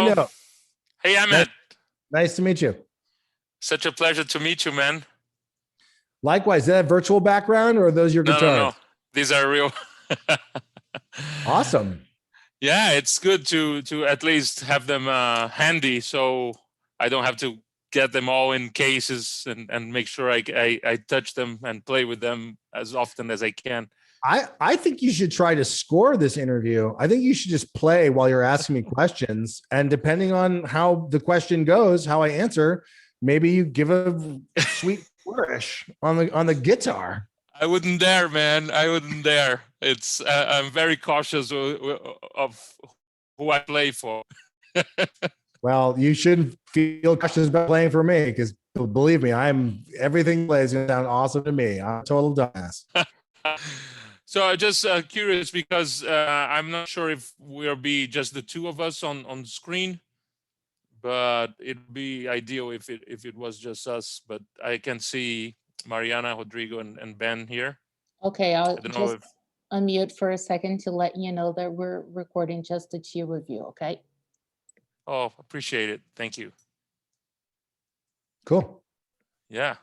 Nando. Hey, Ahmet. Nice to meet you. Such a pleasure to meet you, man. Likewise. Is that a virtual background or are those your guitars? No. These are real. Awesome. Yeah, it's good to at least have them handy, so I don't have to get them all in cases and make sure I touch them and play with them as often as I can. I think you should try to score this interview. I think you should just play while you're asking me questions. And depending on how the question goes, how I answer, maybe you give a sweet flourish on the guitar. I wouldn't dare, man. I wouldn't dare. It's I'm very cautious of who I play for. Well, you shouldn't feel cautious about playing for me because believe me, everything plays going to sound awesome to me. I'm a total dumbass. So I'm just curious because I'm not sure if we'll be just the two of us on screen, but it'd be ideal if it was just us. But I can see Mariana, Rodrigo, and Ben here. Okay, I'll just unmute for a second to let you know that we're recording just the two of you, okay? Oh, appreciate it. Thank you. Cool. Yeah.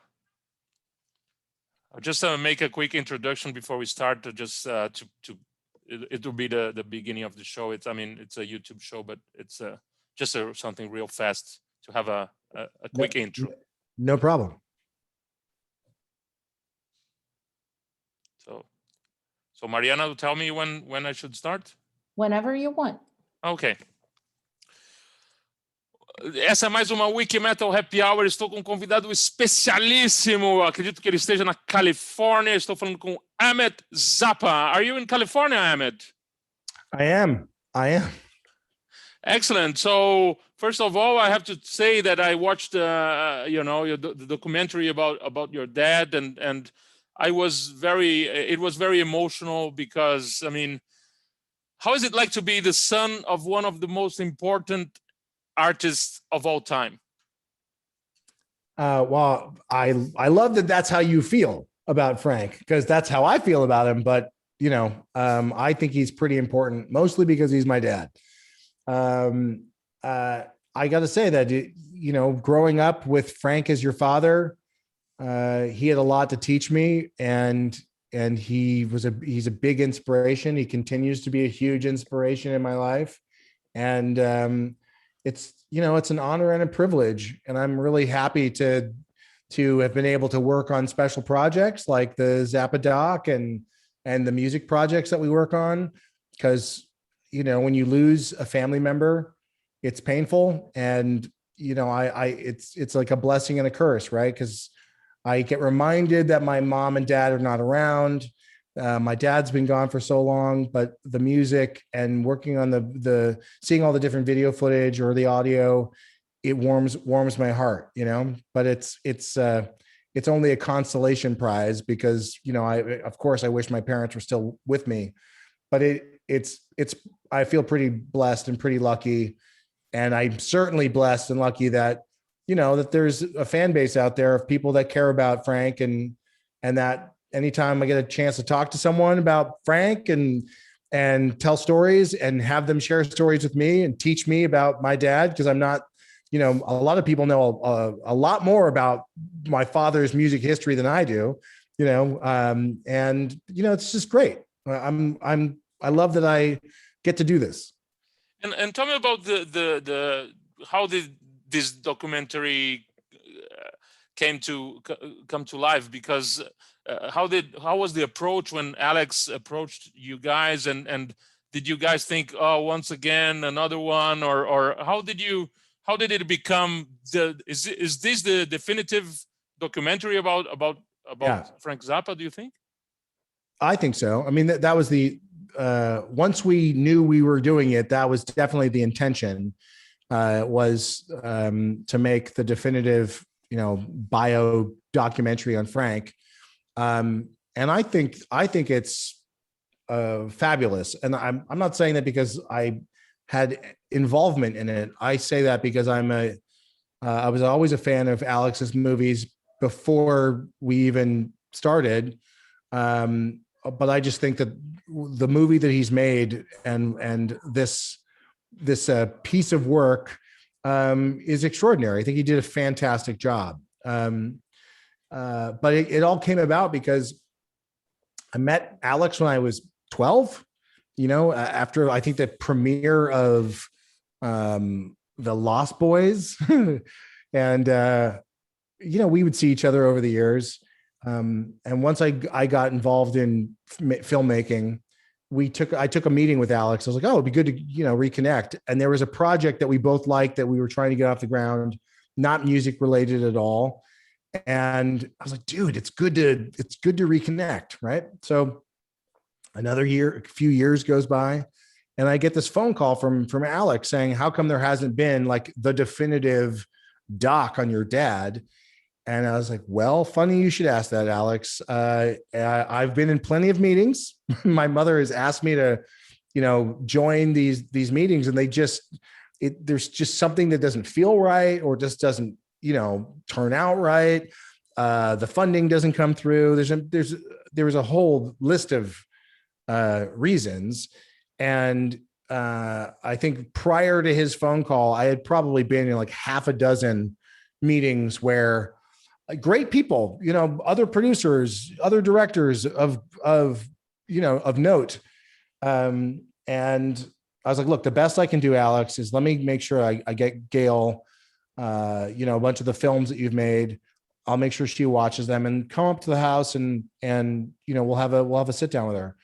I'll just make a quick introduction before we start. It will be the beginning of the show. It's a YouTube show, but it's just something real fast to have a quick intro. No problem. So Mariana, tell me when I should start. Whenever you want. Ok. Essa é mais uma Wikimetal Happy Hour. Estou com um convidado especialíssimo. Acredito que ele esteja na Califórnia. Estou falando com Ahmet Zappa. Are you in California, Ahmet? I am. Excellent. So first of all, I have to say that I watched the documentary about your dad, and it was very emotional because, I mean, how is it like to be the son of one of the most important artists of all time? Well, I love that that's how you feel about Frank, because that's how I feel about him. But, I think he's pretty important, mostly because he's my dad. I got to say that, growing up with Frank as your father, he had a lot to teach me, and he's a big inspiration. He continues to be a huge inspiration in my life. And, it's an honor and a privilege, and I'm really happy to have been able to work on special projects like the Zappa doc and the music projects that we work on, because when you lose a family member, it's painful, and it's like a blessing and a curse, right? Because I get reminded that my mom and dad are not around. My dad's been gone for so long, but the music and working on the seeing all the different video footage or the audio, it warms my heart, but it's only a consolation prize because, of course I wish my parents were still with me, but I feel pretty blessed and pretty lucky. And I'm certainly blessed and lucky that, that there's a fan base out there of people that care about Frank, and that anytime I get a chance to talk to someone about Frank and tell stories and have them share stories with me and teach me about my dad, because I'm not, a lot of people know a lot more about my father's music history than I do, and it's just great. I love that I get to do this. And tell me about the how did this documentary come to life, because how was the approach when Alex approached you guys, and did you guys think, oh, once again another one, or how did it become is this the definitive documentary about Frank Zappa, do you think? I think so. I mean, that was the once we knew we were doing it, that was definitely the intention, was to make the definitive bio documentary on Frank. And I think it's fabulous. And I'm not saying that because I had involvement in it. I say that because I was always a fan of Alex's movies before we even started. But I just think that the movie that he's made and this piece of work is extraordinary. I think he did a fantastic job. But it all came about because I met Alex when I was 12, after I think the premiere of The Lost Boys. And, we would see each other over the years. And once I got involved in filmmaking, I took a meeting with Alex. I was like, oh, it'd be good to, reconnect. And there was a project that we both liked that we were trying to get off the ground, not music related at all. And I was like, dude, it's good to reconnect. Right. So a few years goes by, and I get this phone call from Alex saying, how come there hasn't been like the definitive doc on your dad? And I was like, well, funny you should ask that, Alex. I've been in plenty of meetings. My mother has asked me to, join these meetings, and there's just something that doesn't feel right, or just doesn't, turn out right. The funding doesn't come through. There was a whole list of reasons. And I think prior to his phone call, I had probably been in like half a dozen meetings where great people, other producers, other directors of note. And I was like, look, the best I can do, Alex, is let me make sure I get Gail, a bunch of the films that you've made. I'll make sure she watches them, and come up to the house and we'll have a sit down with her.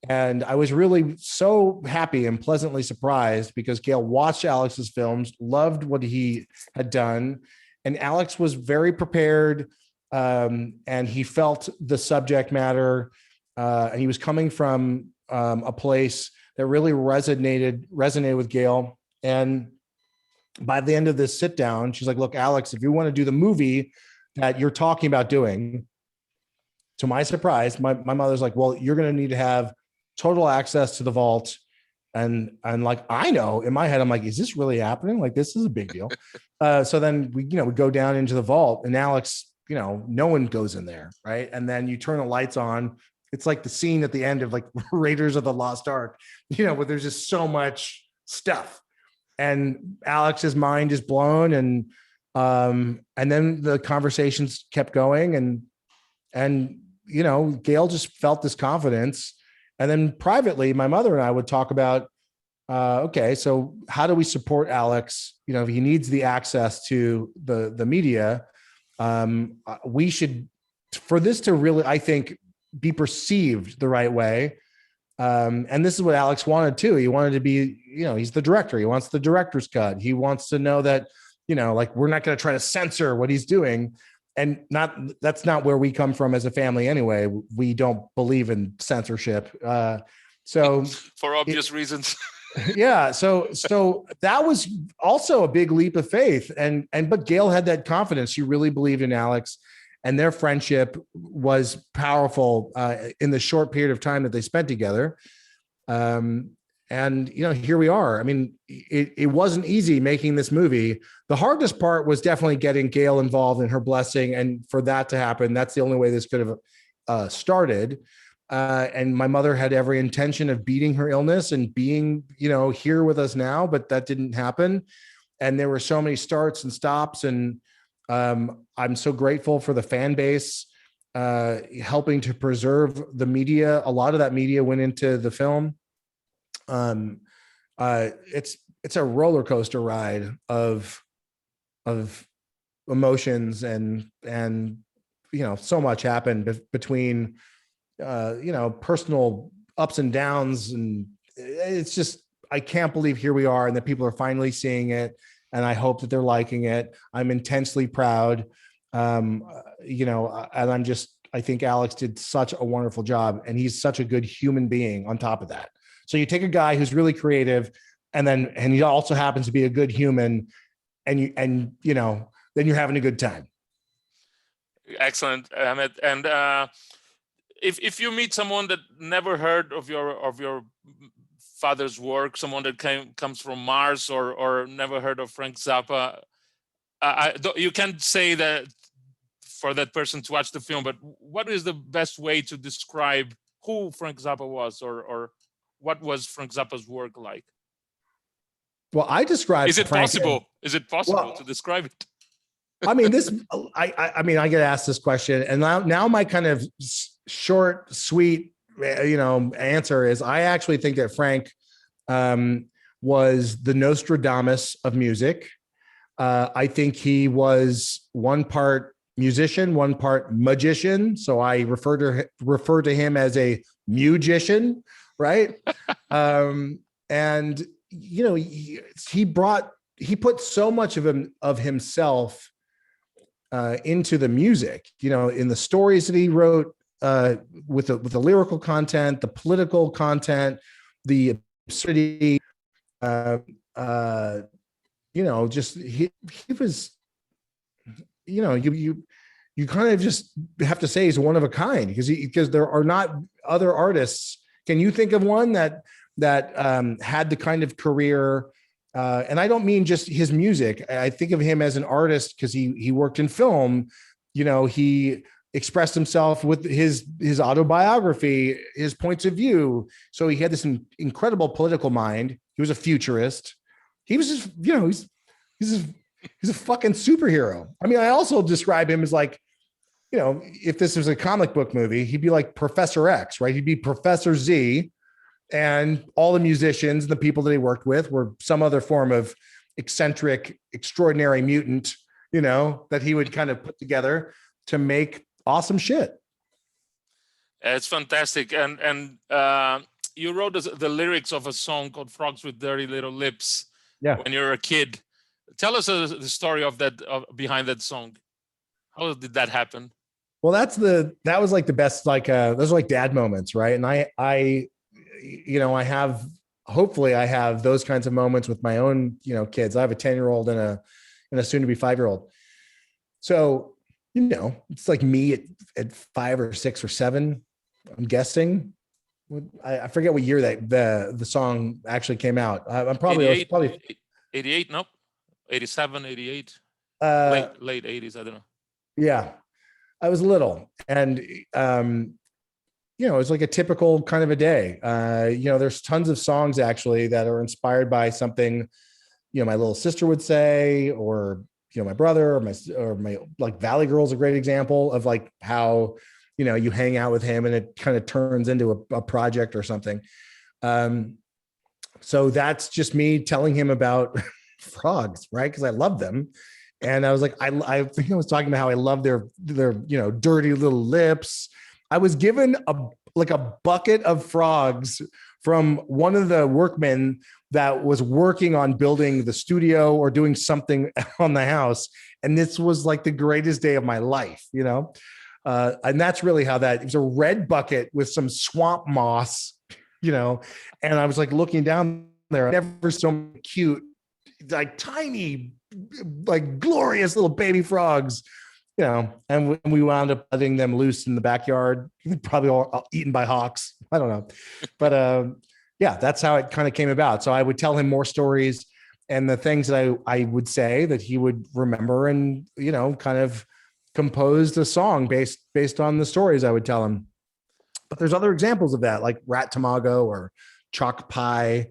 And I was really so happy and pleasantly surprised because Gail watched Alex's films, loved what he had done. And Alex was very prepared, and he felt the subject matter, and he was coming from a place that really resonated with Gail. And by the end of this sit down, she's like, look, Alex, if you want to do the movie that you're talking about doing, to my surprise, my mother's like, well, you're going to need to have total access to the vault. And like, I know in my head, I'm like, is this really happening? Like, this is a big deal. So then we go down into the vault, and Alex, no one goes in there. Right. And then you turn the lights on. It's like the scene at the end of like Raiders of the Lost Ark, where there's just so much stuff, and Alex's mind is blown. And then the conversations kept going, and Gail just felt this confidence. And then privately, my mother and I would talk about, okay, so how do we support Alex? If he needs the access to the media, we should, for this to really, I think, be perceived the right way. And this is what Alex wanted too. He wanted to be, he's the director. He wants the director's cut. He wants to know that, like, we're not going to try to censor what he's doing. And that's not where we come from as a family anyway. We don't believe in censorship. So for obvious reasons. Yeah. So that was also a big leap of faith. But Gail had that confidence. She really believed in Alex, and their friendship was powerful in the short period of time that they spent together. And here we are. I mean, it wasn't easy making this movie. The hardest part was definitely getting Gail involved and her blessing. And for that to happen, that's the only way this could have started. And my mother had every intention of beating her illness and being, here with us now, but that didn't happen. And there were so many starts and stops. And I'm so grateful for the fan base helping to preserve the media. A lot of that media went into the film. It's a roller coaster ride of emotions, and so much happened between personal ups and downs, and it's just, I can't believe here we are and that people are finally seeing it, and I hope that they're liking it. I'm intensely proud, and I think Alex did such a wonderful job, and he's such a good human being on top of that. So you take a guy who's really creative, and he also happens to be a good human, and then you're having a good time. Excellent, Ahmet. And if you meet someone that never heard of your father's work, someone that comes from Mars, or never heard of Frank Zappa, you can't say that for that person to watch the film. But what is the best way to describe who Frank Zappa was, or what was Frank Zappa's work like? Well, I describe. Is it Frank possible? Is it possible Well, to describe it? I mean, I mean, I get asked this question, and now my kind of short, sweet, answer is I actually think that Frank was the Nostradamus of music. I think he was one part musician, one part magician. So I refer to him as a musician, right? And he put so much of himself into the music, in the stories that he wrote, with the lyrical content, the political content, the absurdity, just he was, you kind of just have to say he's one of a kind, because there are not other artists. Can you think of one that had the kind of career? And I don't mean just his music. I think of him as an artist because he worked in film. He expressed himself with his autobiography, his points of view. So he had this incredible political mind. He was a futurist. He was just, he's a fucking superhero. I mean, I also describe him as like, if this was a comic book movie, he'd be like Professor X, right? He'd be Professor Z, and all the musicians, the people that he worked with, were some other form of eccentric, extraordinary mutant, that he would kind of put together to make awesome shit. It's fantastic. And you wrote the lyrics of a song called Frogs with Dirty Little Lips. Yeah. When you were a kid. Tell us the story of that, behind that song. How did that happen? Well, that was like the best, like, those are like dad moments, right? And I hopefully I have those kinds of moments with my own, kids. I have a 10-year-old and a soon to be 5-year-old. So, it's like me at 5 or 6 or 7, I'm guessing. I forget what year that the song actually came out. I'm probably 88, nope. 87, 88, late 80s. I don't know. Yeah, I was little, and it was like a typical kind of a day. There's tons of songs actually that are inspired by something, my little sister would say, or my brother, or my like Valley Girl's a great example of like how you hang out with him and it kind of turns into a project or something. So that's just me telling him about frogs, right? Because I love them. And I was like, I think I was talking about how I love their dirty little lips. I was given a bucket of frogs from one of the workmen that was working on building the studio or doing something on the house. And this was like the greatest day of my life, and that's really how it was a red bucket with some swamp moss, and I was like looking down there, never so cute, like tiny, like glorious little baby frogs, and we wound up letting them loose in the backyard, probably all eaten by hawks. I don't know. But yeah, that's how it kind of came about. So I would tell him more stories and the things that I would say that he would remember, and, kind of composed a song based on the stories I would tell him. But there's other examples of that, like Rat Tamago or Chalk Pie.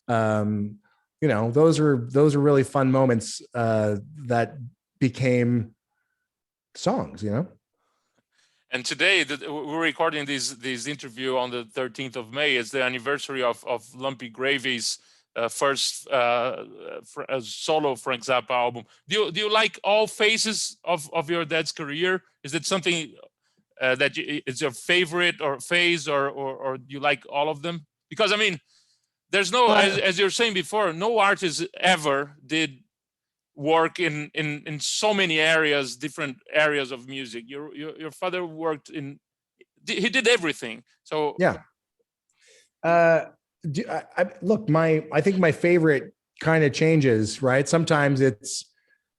Those are really fun moments that became songs, And today we're recording this interview on the 13th of May. It's the anniversary of Lumpy Gravy's first solo Frank Zappa album. Do you like all phases of your dad's career? Is it something that is your favorite or phase, or do you like all of them? Because I mean, there's no, as you're saying before, no artist ever did work in so many areas, different areas of music. Your father worked he did everything. So yeah. I think my favorite kind of changes, right? Sometimes it's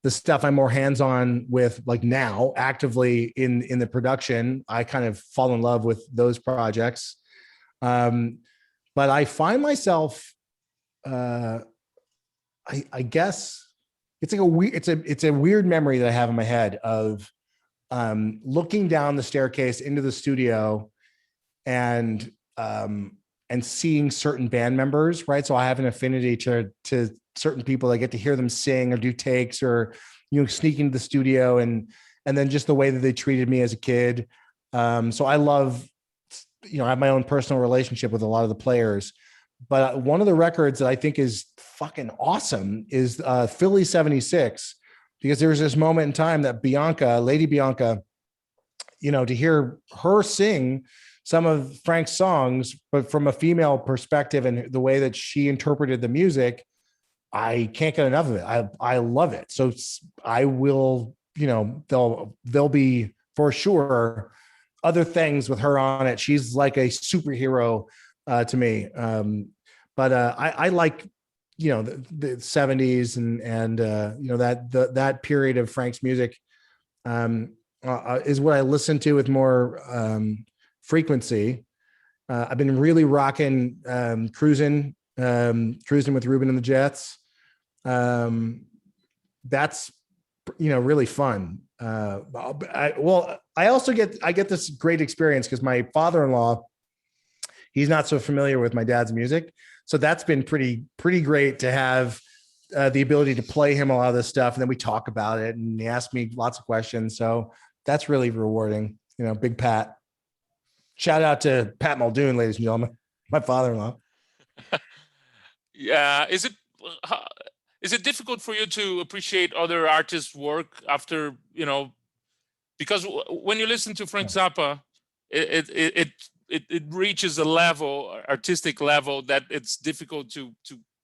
the stuff I'm more hands-on with, like now, actively in the production. I kind of fall in love with those projects. But I find myself, I guess it's like it's a weird memory that I have in my head of looking down the staircase into the studio and and seeing certain band members, right? So I have an affinity to certain people. I get to hear them sing or do takes, or sneak into the studio, and then just the way that they treated me as a kid. So I love, I have my own personal relationship with a lot of the players. But one of the records that I think is fucking awesome is Philly 76, because there was this moment in time that Lady Bianca, to hear her sing some of Frank's songs, but from a female perspective and the way that she interpreted the music, I can't get enough of it. I love it. So I will, there'll be for sure other things with her on it. She's like a superhero to me. But I like, the 70s and that period of Frank's music is what I listen to with more frequency. I've been really rocking cruising with Ruben and the Jets. That's really fun. I also get this great experience because my father-in-law, he's not so familiar with my dad's music, so that's been pretty great to have the ability to play him a lot of this stuff, and then we talk about it, and he asks me lots of questions. So that's really rewarding. Big Pat. Shout out to Pat Muldoon, ladies and gentlemen, my father-in-law. Yeah, is it difficult for you to appreciate other artists' work after, because when you listen to Frank Zappa, it reaches a artistic level that it's difficult to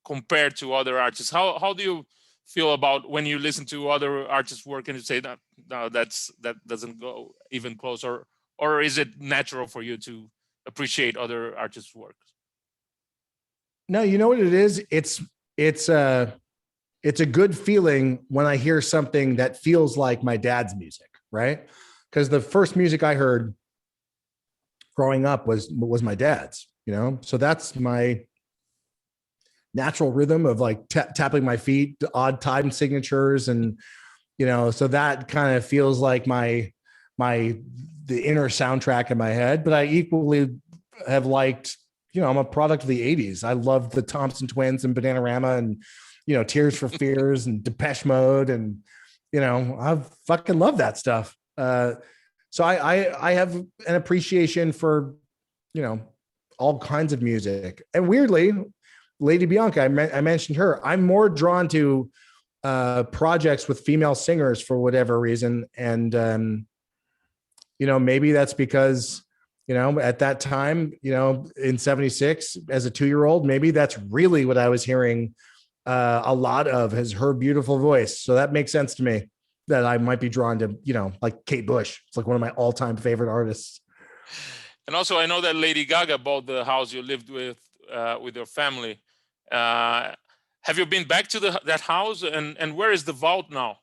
compare to other artists. How do you feel about when you listen to other artists' work and you say that that doesn't go even close, or is it natural for you to appreciate other artists' work? No, you know what it is? It's a good feeling when I hear something that feels like my dad's music, right? Because the first music I heard growing up was my dad's, so that's my natural rhythm of like tapping my feet, odd time signatures, and so that kind of feels like the inner soundtrack in my head. But I equally have liked, I'm a product of the 80s. I loved the Thompson Twins and Bananarama and Tears for Fears and Depeche Mode, and I fucking love that stuff. So I have an appreciation for all kinds of music. And weirdly, Lady Bianca, I mentioned her. I'm more drawn to projects with female singers for whatever reason, and maybe that's because at that time, in 76, as a 2-year-old, maybe that's really what I was hearing a lot of, is her beautiful voice. So that makes sense to me that I might be drawn to, like Kate Bush. It's like one of my all-time favorite artists. And also, I know that Lady Gaga bought the house you lived with your family. Have you been back to that house? And where is the vault now?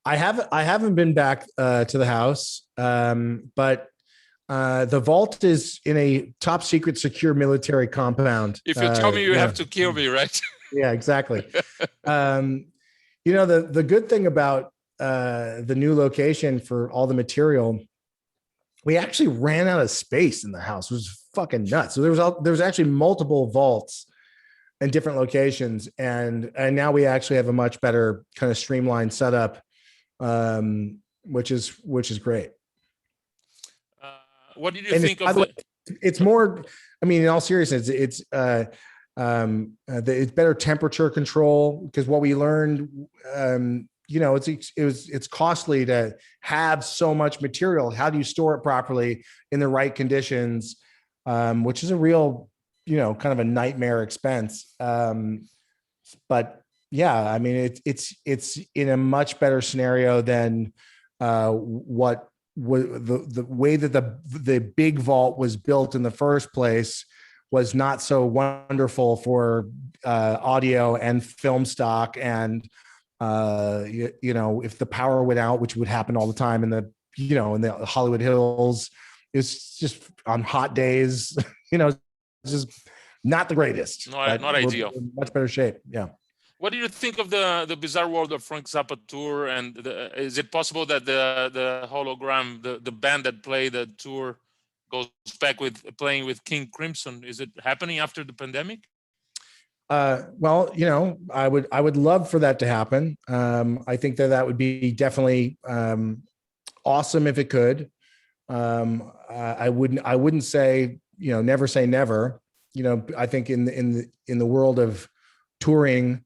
I haven't been back to the house, but the vault is in a top secret secure military compound. If you tell me you have to kill me, right? Yeah, exactly. The good thing about the new location for all the material, we actually ran out of space in the house. It was fucking nuts. So there was actually multiple vaults in different locations, and now we actually have a much better kind of streamlined setup, which is great. What did you think of it? It's more, in all seriousness, it's better temperature control, because what we learned, it's costly to have so much material. How do you store it properly in the right conditions? Which is a real, kind of a nightmare expense. But yeah, it's in a much better scenario than what the way that the big vault was built in the first place was not so wonderful for audio and film stock. And if the power went out, which would happen all the time in the Hollywood Hills, it's just on hot days, it's just not the greatest. Not ideal. We're in much better shape. Yeah. What do you think of the Bizarre World of Frank Zappa tour? And is it possible that the hologram, the band that played the tour, goes back with playing with King Crimson. Is it happening after the pandemic? Well, I would love for that to happen. I think that would be definitely awesome if it could. I wouldn't say, never say never. I think in the world of touring,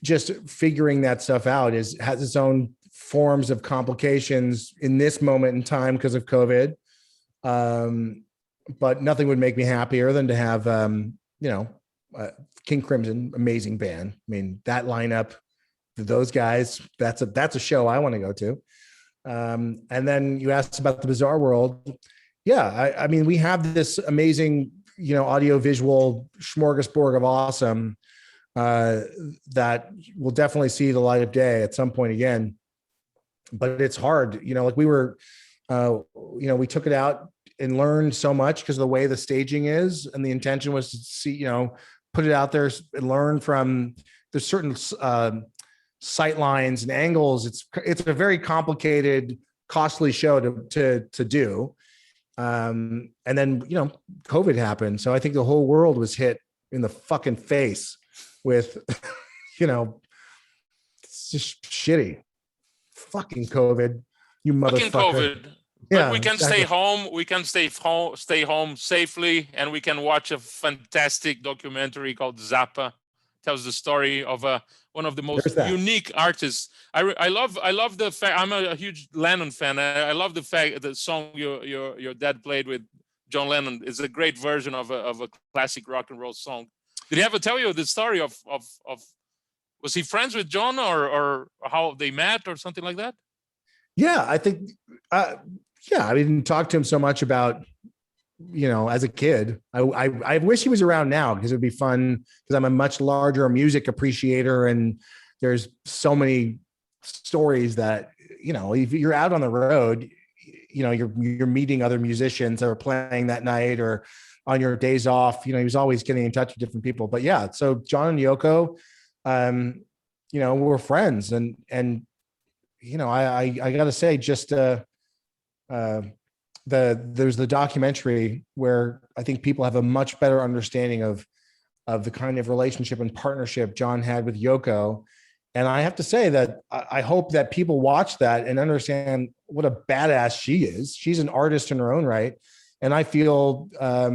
just figuring that stuff out has its own forms of complications in this moment in time because of COVID. But nothing would make me happier than to have, King Crimson, amazing band. I mean, that lineup, those guys, that's a show I want to go to. And then you asked about the bizarre world. Yeah, I mean, we have this amazing, audio visual smorgasbord of awesome that will definitely see the light of day at some point again. But it's hard, like we were, we took it out and learned so much because of the way the staging is, and the intention was to see, put it out there and learn from the certain sight lines and angles. It's a very complicated, costly show to do. And then, COVID happened. So I think the whole world was hit in the fucking face with, it's just shitty. Fucking COVID, you motherfucker. Fucking COVID. Yeah, but we can exactly. stay home. We can stay home safely, and we can watch a fantastic documentary called Zappa. Tells the story of one of the most unique artists. I love the fact. I'm a huge Lennon fan. I love the fact the song your dad played with John Lennon is a great version of a classic rock and roll song. Did he ever tell you the story of was he friends with John or how they met or something like that? Yeah, I think. I didn't talk to him so much about, as a kid. I wish he was around now because it would be fun, because I'm a much larger music appreciator, and there's so many stories that, if you're out on the road, you're meeting other musicians that are playing that night or on your days off. He was always getting in touch with different people. But yeah, so John and Yoko, we're friends, and I got to say, just there's the documentary where I think people have a much better understanding of the kind of relationship and partnership John had with Yoko. And I have to say that I hope that people watch that and understand what a badass she is. She's an artist in her own right. And I feel, I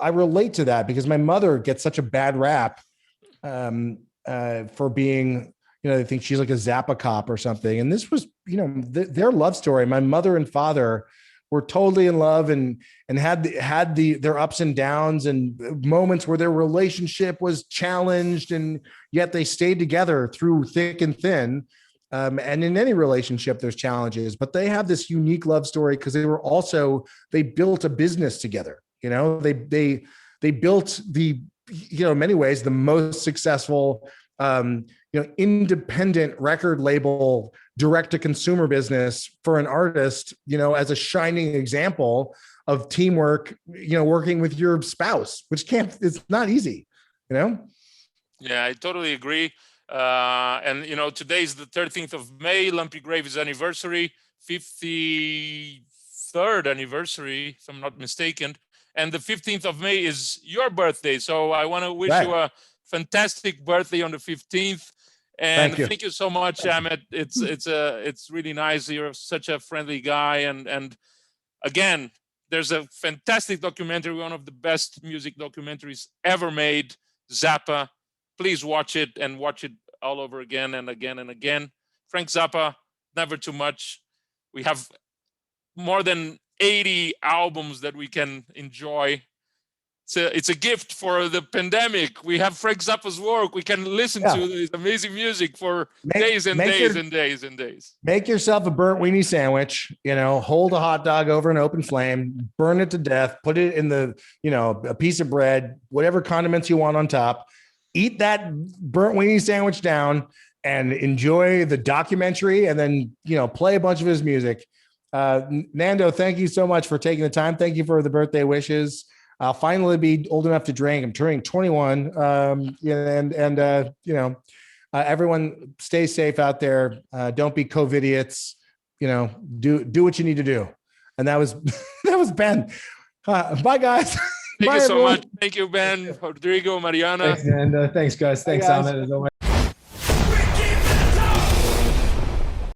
relate to that because my mother gets such a bad rap for being, they think she's like a Zappa cop or something. And this was, their love story. My mother and father were totally in love and had their ups and downs and moments where their relationship was challenged, and yet they stayed together through thick and thin. And in any relationship, there's challenges, but they have this unique love story because they built a business together. They built in many ways, the most successful, independent record label, direct to consumer business for an artist, as a shining example of teamwork, working with your spouse, which it's not easy, Yeah, I totally agree. And today's the 13th of May, Lumpy Grave's anniversary, 53rd anniversary, if I'm not mistaken. And the 15th of May is your birthday. So I want to wish you a fantastic birthday on the 15th. And thank you so much, Ahmet. It's really nice. You're such a friendly guy. And again, there's a fantastic documentary, one of the best music documentaries ever made, Zappa. Please watch it and watch it all over again and again and again. Frank Zappa, never too much. We have more than 80 albums that we can enjoy. It's a gift for the pandemic. We have Frank Zappa's work. We can listen to this amazing music for days and days and days and days. Make yourself a burnt weenie sandwich, hold a hot dog over an open flame, burn it to death, put it in a piece of bread, whatever condiments you want on top, eat that burnt weenie sandwich down and enjoy the documentary, and then, play a bunch of his music. Nando, thank you so much for taking the time. Thank you for the birthday wishes. I'll finally be old enough to drink. I'm turning 21. Everyone stay safe out there. Don't be COVIDiots. Do what you need to do. And that was that was Ben. Bye, guys. Thank Bye, you so everyone. much. Thank you, Ben, Rodrigo, Mariana. Thanks, and thanks, guys. Thanks, guys. Ahmet, as always.